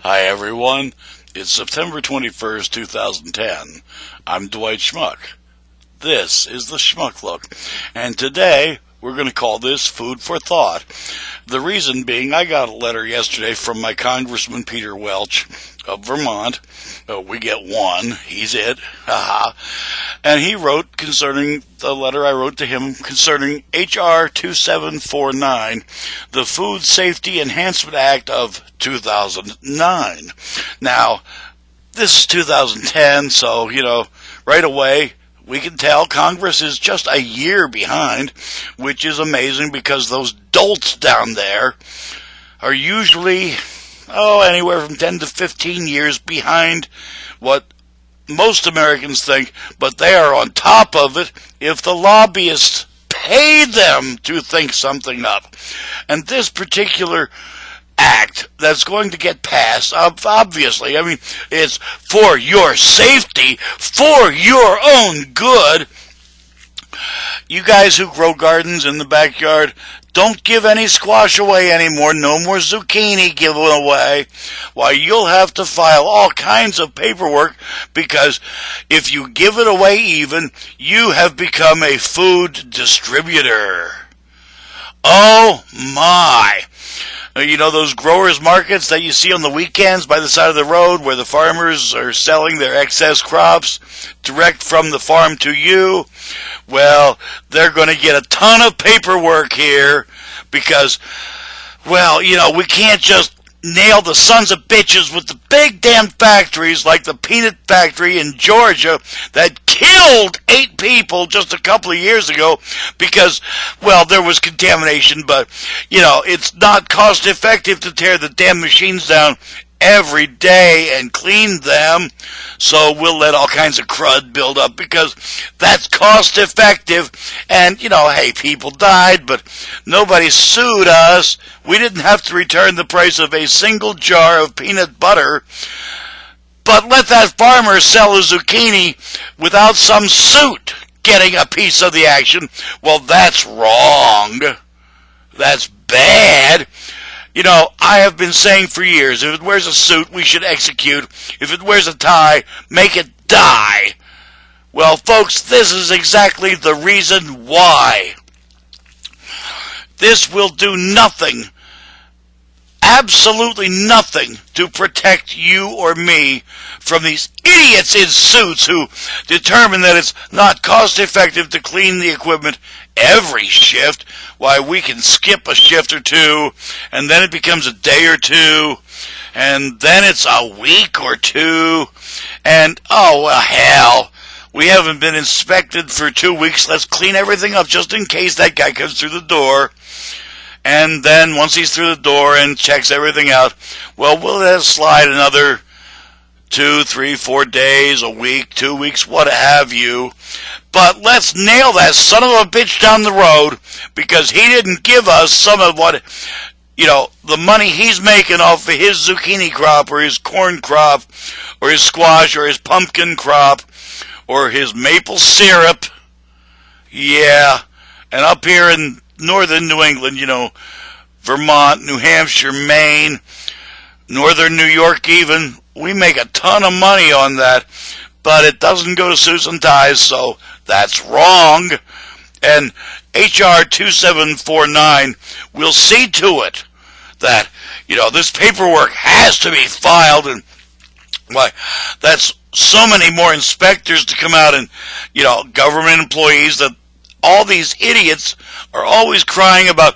Hi everyone, it's September 21st, 2010. I'm Dwight Schmuck. This is the Schmuck Look, and today we're going to call this Food for Thought. The reason being, I got a letter yesterday from my Congressman Peter Welch of Vermont. We get one, he's it, haha. And he wrote concerning the letter I wrote to him concerning H.R. 2749, the Food SAFETY Enhancement Act of 2009. Now, this is 2010, so, right away, we can tell Congress is just a year behind, which is amazing because those dolts down there are usually, anywhere from 10 to 15 years behind what most Americans think, but they are on top of it if the lobbyists pay them to think something up. And this particular act that's going to get passed, obviously, it's for your safety, for your own good. You guys who grow gardens in the backyard, don't give any squash away anymore. No more zucchini given away. Why, you'll have to file all kinds of paperwork because if you give it away even, you have become a food distributor. Oh my! Those growers markets that you see on the weekends by the side of the road where the farmers are selling their excess crops direct from the farm to you? Well, they're going to get a ton of paperwork here because, we can't just nail the sons of bitches with the big damn factories like the peanut factory in Georgia that killed 8 people just a couple of years ago because, there was contamination, but, it's not cost effective to tear the damn machines down every day and clean them, so we'll let all kinds of crud build up because that's cost effective. And hey, people died, but nobody sued us. We didn't have to return the price of a single jar of peanut butter, but let that farmer sell a zucchini without some suit getting a piece of the action. Well, that's wrong. That's bad. I have been saying for years, if it wears a suit, we should execute. If it wears a tie, make it die. Well, folks, this is exactly the reason why. This will do nothing, absolutely nothing, to protect you or me from these idiots in suits who determine that it's not cost effective to clean the equipment every shift. Why, we can skip a shift or two, and then it becomes a day or two, and then it's a week or two, and hell, we haven't been inspected for 2 weeks. Let's clean everything up just in case that guy comes through the door. And then once he's through the door and checks everything out, we'll let it slide another 2, 3, 4 days, a week, 2 weeks, what have you. But let's nail that son of a bitch down the road because he didn't give us some of what, the money he's making off of his zucchini crop or his corn crop or his squash or his pumpkin crop or his maple syrup. Yeah, and up here in northern New England, Vermont, New Hampshire, Maine, northern New York even, we make a ton of money on that, but it doesn't go to suits and ties, so that's wrong. And H.R. 2749 will see to it that, this paperwork has to be filed, and that's so many more inspectors to come out and, government employees that all these idiots are always crying about,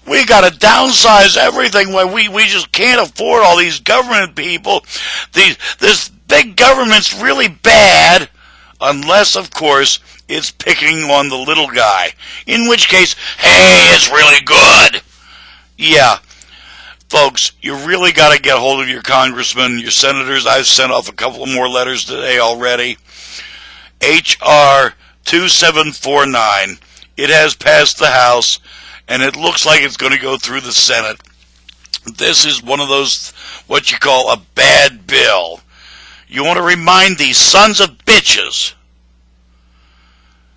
we got to downsize everything. Why, we just can't afford all these government people. This big government's really bad, unless, of course, it's picking on the little guy. In which case, hey, it's really good. Yeah. Folks, you really got to get hold of your congressmen, your senators. I've sent off a couple of more letters today already. H.R. 2749. It has passed the House, and it looks like it's going to go through the Senate. This is one of those, what you call a bad bill. You want to remind these sons of bitches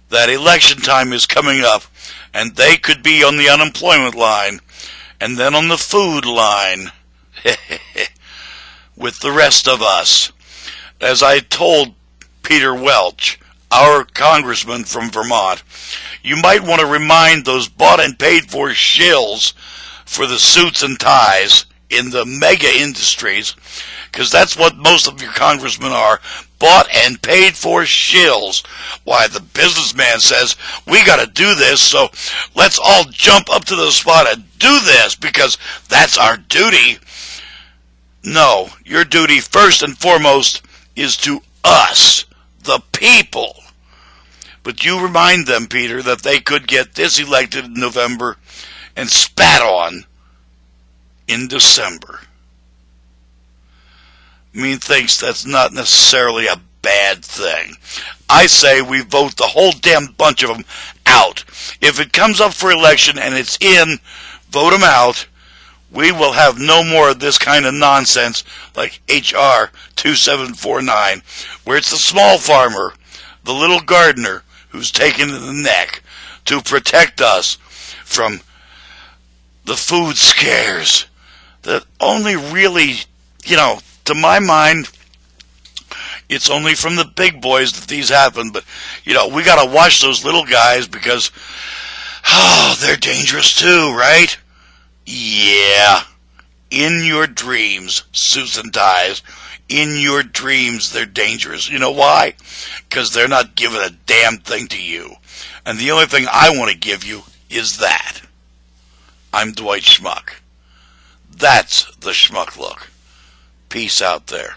that election time is coming up, and they could be on the unemployment line, and then on the food line. with the rest of us. As I told Peter Welch, our congressman from Vermont, you might want to remind those bought and paid for shills for the suits and ties in the mega industries, because that's what most of your congressmen are, bought and paid for shills. Why, the businessman says, we got to do this, so let's all jump up to the spot and do this because that's our duty. No, your duty first and foremost is to us, the people. But you remind them, Peter, that they could get this elected in November and spat on in December. Thinks that's not necessarily a bad thing. I say we vote the whole damn bunch of them out. If it comes up for election and it's in, vote them out. We will have no more of this kind of nonsense like H.R. 2749, where it's the small farmer, the little gardener, who's taken to the neck to protect us from the food scares that only really, to my mind, it's only from the big boys that these happen. But, we got to watch those little guys because, they're dangerous too, right? Yeah. In your dreams, suits and ties, in your dreams, they're dangerous. You know why? Because they're not giving a damn thing to you. And the only thing I want to give you is that. I'm Dwight Schmuck. That's the Schmuck Look. Peace out there.